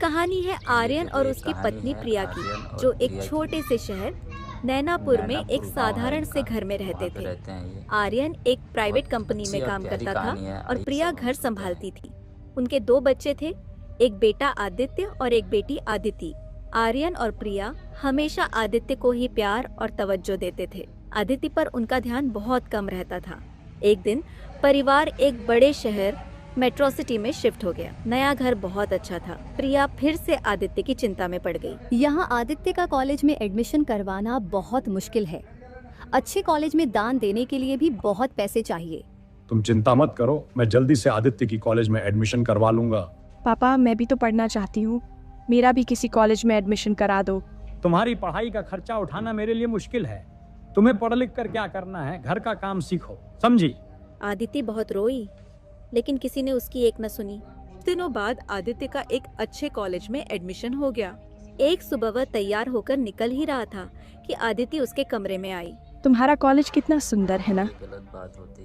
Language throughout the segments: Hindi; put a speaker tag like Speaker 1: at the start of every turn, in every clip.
Speaker 1: कहानी है आर्यन और उसकी पत्नी प्रिया की, जो एक छोटे से शहर नैनापुर में एक साधारण से घर में रहते थे। आर्यन एक प्राइवेट कंपनी में काम करता था और प्रिया घर संभालती थी। उनके दो बच्चे थे, एक बेटा आदित्य और एक बेटी आदिति। आर्यन और प्रिया हमेशा आदित्य को ही प्यार और तवज्जो देते थे। आदिति पर उनका ध्यान बहुत कम रहता था। एक दिन परिवार एक बड़े शहर मेट्रो सिटी में शिफ्ट हो गया। नया घर बहुत अच्छा था। प्रिया फिर से आदित्य की चिंता में पड़ गई।
Speaker 2: यहाँ आदित्य का कॉलेज में एडमिशन करवाना बहुत मुश्किल है। अच्छे कॉलेज में दान देने के लिए भी बहुत पैसे चाहिए।
Speaker 3: तुम चिंता मत करो, मैं जल्दी से आदित्य की कॉलेज में एडमिशन करवा लूंगा।
Speaker 4: पापा, मैं भी तो पढ़ना चाहती हूँ, मेरा भी किसी कॉलेज में एडमिशन करा दो।
Speaker 3: तुम्हारी पढ़ाई का खर्चा उठाना मेरे लिए मुश्किल है। तुम्हें पढ़ लिख कर क्या करना है, घर का काम सीखो, समझी?
Speaker 1: आदिति बहुत रोई, लेकिन किसी ने उसकी एक न सुनी।
Speaker 5: दिनों बाद आदित्य का एक अच्छे कॉलेज में एडमिशन हो गया।
Speaker 1: एक सुबह वह तैयार होकर निकल ही रहा था कि आदिति उसके कमरे में आई।
Speaker 4: तुम्हारा कॉलेज कितना सुंदर है ना?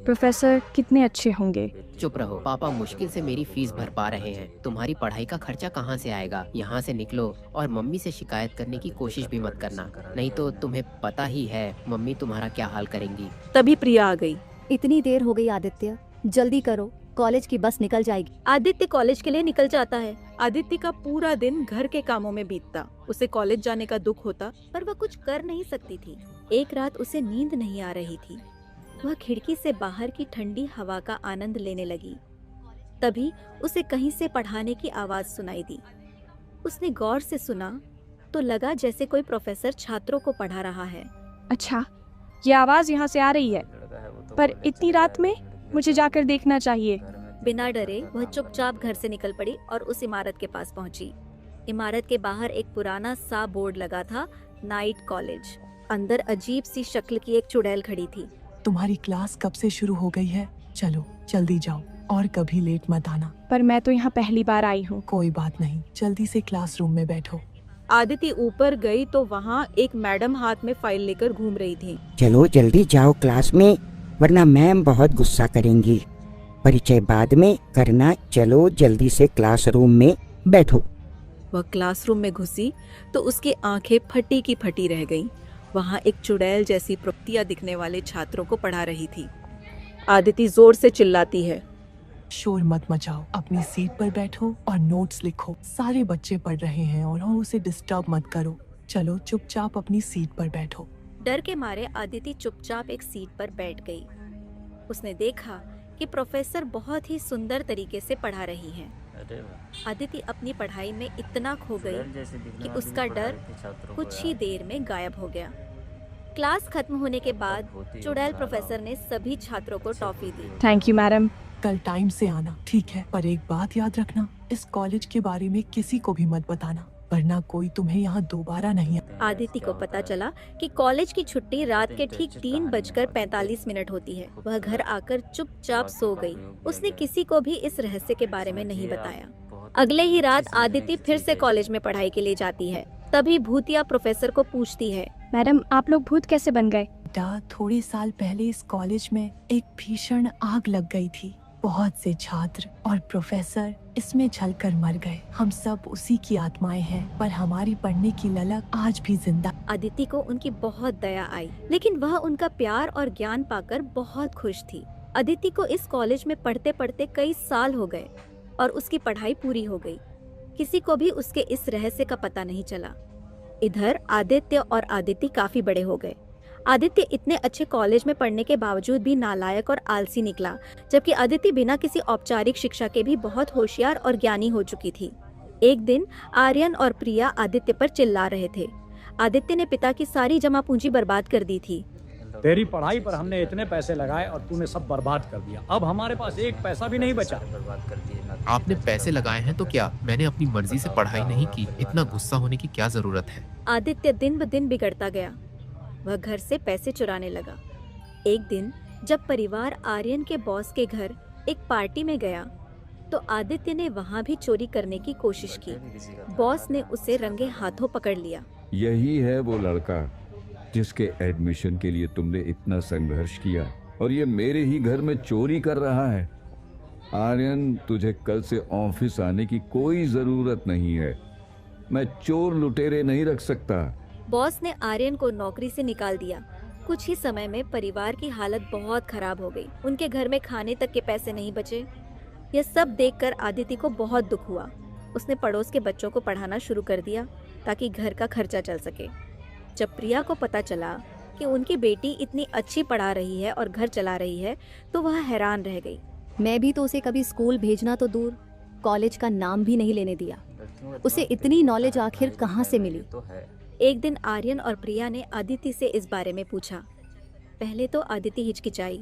Speaker 4: प्रोफेसर कितने अच्छे होंगे।
Speaker 6: चुप रहो, पापा मुश्किल से मेरी फीस भर पा रहे हैं। तुम्हारी पढ़ाई का खर्चा कहाँ से आएगा? यहाँ से निकलो और मम्मी से शिकायत करने की कोशिश भी मत करना, नहीं तो तुम्हें पता ही है मम्मी तुम्हारा क्या हाल करेंगी।
Speaker 5: तभी प्रिया आ गई।
Speaker 2: इतनी देर हो गई आदित्य, जल्दी करो, कॉलेज की बस निकल जाएगी।
Speaker 1: आदित्य कॉलेज के लिए निकल जाता है।
Speaker 5: आदित्य का पूरा दिन घर के कामों में बीतता। उसे कॉलेज जाने का दुख होता,
Speaker 1: पर वह कुछ कर नहीं सकती थी। एक रात उसे नींद नहीं आ रही थी। वह खिड़की से बाहर की ठंडी हवा का आनंद लेने लगी। तभी उसे कहीं से पढ़ाने की आवाज सुनाई दी। उसने गौर से सुना तो लगा जैसे कोई प्रोफेसर छात्रों को पढ़ा रहा है।
Speaker 4: अच्छा, ये आवाज यहाँ से आ रही है, पर इतनी रात में मुझे जाकर देखना चाहिए।
Speaker 1: बिना डरे वह चुपचाप घर से निकल पड़ी और उस इमारत के पास पहुंची। इमारत के बाहर एक पुराना सा बोर्ड लगा था, नाइट कॉलेज। अंदर अजीब सी शक्ल की एक चुड़ैल खड़ी थी।
Speaker 7: तुम्हारी क्लास कब से शुरू हो गई है? चलो जल्दी जाओ और कभी लेट मत आना।
Speaker 4: पर मैं तो यहाँ पहली बार आई हूँ।
Speaker 7: कोई बात नहीं, जल्दी से क्लासरूम में बैठो।
Speaker 5: आदिति ऊपर गई तो वहाँ एक मैडम हाथ में फाइल लेकर घूम रही थी।
Speaker 8: चलो जल्दी जाओ क्लास में, वरना मैम बहुत गुस्सा करेंगी। परिचय बाद में करना, चलो जल्दी से क्लासरूम में बैठो।
Speaker 5: वह क्लासरूम में घुसी तो उसकी आंखें फटी की फटी रह गईं। वहाँ एक चुड़ैल जैसी प्रवृत्तियां दिखने वाले छात्रों को पढ़ा रही थी। आदिति जोर से चिल्लाती है,
Speaker 7: शोर मत मचाओ, अपनी सीट पर बैठो और नोट्स लिखो। सारे बच्चे पढ़ रहे हैं और उसे डिस्टर्ब मत करो। चलो चुपचाप अपनी सीट पर बैठो।
Speaker 1: डर के मारे आदिति चुपचाप एक सीट पर बैठ गई। उसने देखा कि प्रोफेसर बहुत ही सुंदर तरीके से पढ़ा रही हैं। आदिति अपनी पढ़ाई में इतना खो गई कि उसका डर कुछ ही देर में गायब हो गया। क्लास खत्म होने के बाद चुड़ैल प्रोफेसर ने सभी छात्रों को toffee the.
Speaker 4: Thank you madam.
Speaker 7: कल टाइम से आना, ठीक है? पर एक बात याद रखना, इस कॉलेज के बारे में किसी को भी मत बताना, वरना कोई तुम्हें यहाँ दोबारा नहीं।
Speaker 1: आदिति को पता चला कि कॉलेज की छुट्टी रात के ठीक 3:45 होती है। वह घर आकर चुपचाप सो गई। उसने किसी को भी इस रहस्य के बारे में नहीं बताया। अगले ही रात आदिति फिर से कॉलेज में पढ़ाई के लिए जाती है। तभी भूतिया प्रोफेसर को पूछती है,
Speaker 4: मैडम आप लोग भूत कैसे बन गए?
Speaker 7: बेटा, थोड़े साल पहले इस कॉलेज में एक भीषण आग लग गई थी। बहुत से छात्र और प्रोफेसर इसमें जलकर मर गए। हम सब उसी की आत्माएं हैं, पर हमारी पढ़ने की ललक आज भी जिंदा।
Speaker 1: आदिति को उनकी बहुत दया आई, लेकिन वह उनका प्यार और ज्ञान पाकर बहुत खुश थी। आदिति को इस कॉलेज में पढ़ते पढ़ते कई साल हो गए और उसकी पढ़ाई पूरी हो गई। किसी को भी उसके इस रहस्य का पता नहीं चला। इधर आदित्य और आदिति काफी बड़े हो गए। आदित्य इतने अच्छे कॉलेज में पढ़ने के बावजूद भी नालायक और आलसी निकला, जबकि आदिति बिना किसी औपचारिक शिक्षा के भी बहुत होशियार और ज्ञानी हो चुकी थी। एक दिन आर्यन और प्रिया आदित्य पर चिल्ला रहे थे। आदित्य ने पिता की सारी जमा पूंजी बर्बाद कर दी थी।
Speaker 3: तेरी पढ़ाई पर हमने इतने पैसे लगाए और तूने सब बर्बाद कर दिया। अब हमारे पास एक पैसा भी नहीं बचा।
Speaker 9: आपने पैसे लगाए हैं तो क्या? मैंने अपनी मर्जी से पढ़ाई नहीं की, इतना गुस्सा होने की क्या जरूरत है?
Speaker 1: आदित्य दिन ब दिन बिगड़ता गया। वह घर से पैसे चुराने लगा। एक दिन जब परिवार आर्यन के बॉस के घर एक पार्टी में गया तो आदित्य ने वहां भी चोरी करने की कोशिश की। बॉस ने उसे रंगे हाथों पकड़ लिया।
Speaker 10: यही है वो लड़का जिसके एडमिशन के लिए तुमने इतना संघर्ष किया, और ये मेरे ही घर में चोरी कर रहा है। आर्यन, तुझे कल से ऑफिस आने की कोई जरूरत नहीं है। मैं चोर लुटेरे नहीं रख सकता।
Speaker 1: बॉस ने आर्यन को नौकरी से निकाल दिया। कुछ ही समय में परिवार की हालत बहुत खराब हो गई। उनके घर में खाने तक के पैसे नहीं बचे। यह सब देखकर आदिति को बहुत दुख हुआ। उसने पड़ोस के बच्चों को पढ़ाना शुरू कर दिया ताकि घर का खर्चा चल सके। जब प्रिया को पता चला कि उनकी बेटी इतनी अच्छी पढ़ा रही है और घर चला रही है तो वह हैरान रह गई।
Speaker 2: मैं भी तो उसे कभी स्कूल भेजना तो दूर, कॉलेज का नाम भी नहीं लेने दिया। उसे इतनी नॉलेज आखिर कहाँ से मिली?
Speaker 1: एक दिन आर्यन और प्रिया ने अदिति से इस बारे में पूछा। पहले तो अदिति हिचकिचाई,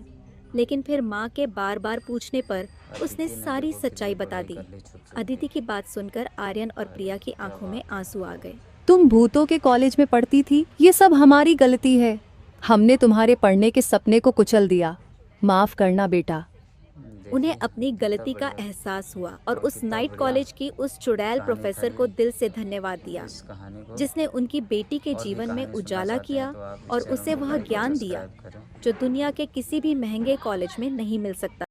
Speaker 1: लेकिन फिर माँ के बार बार पूछने पर उसने सारी सच्चाई बता दी। अदिति की बात सुनकर आर्यन और प्रिया की आंखों में आंसू आ गए।
Speaker 2: तुम भूतों के कॉलेज में पढ़ती थी, ये सब हमारी गलती है। हमने तुम्हारे पढ़ने के सपने को कुचल दिया। माफ करना बेटा।
Speaker 1: उन्हें अपनी गलती का एहसास हुआ और उस नाइट कॉलेज की उस चुड़ैल प्रोफेसर को दिल से धन्यवाद दिया, जिसने उनकी बेटी के जीवन में उजाला किया और उसे वह ज्ञान दिया जो दुनिया के किसी भी महंगे कॉलेज में नहीं मिल सकता।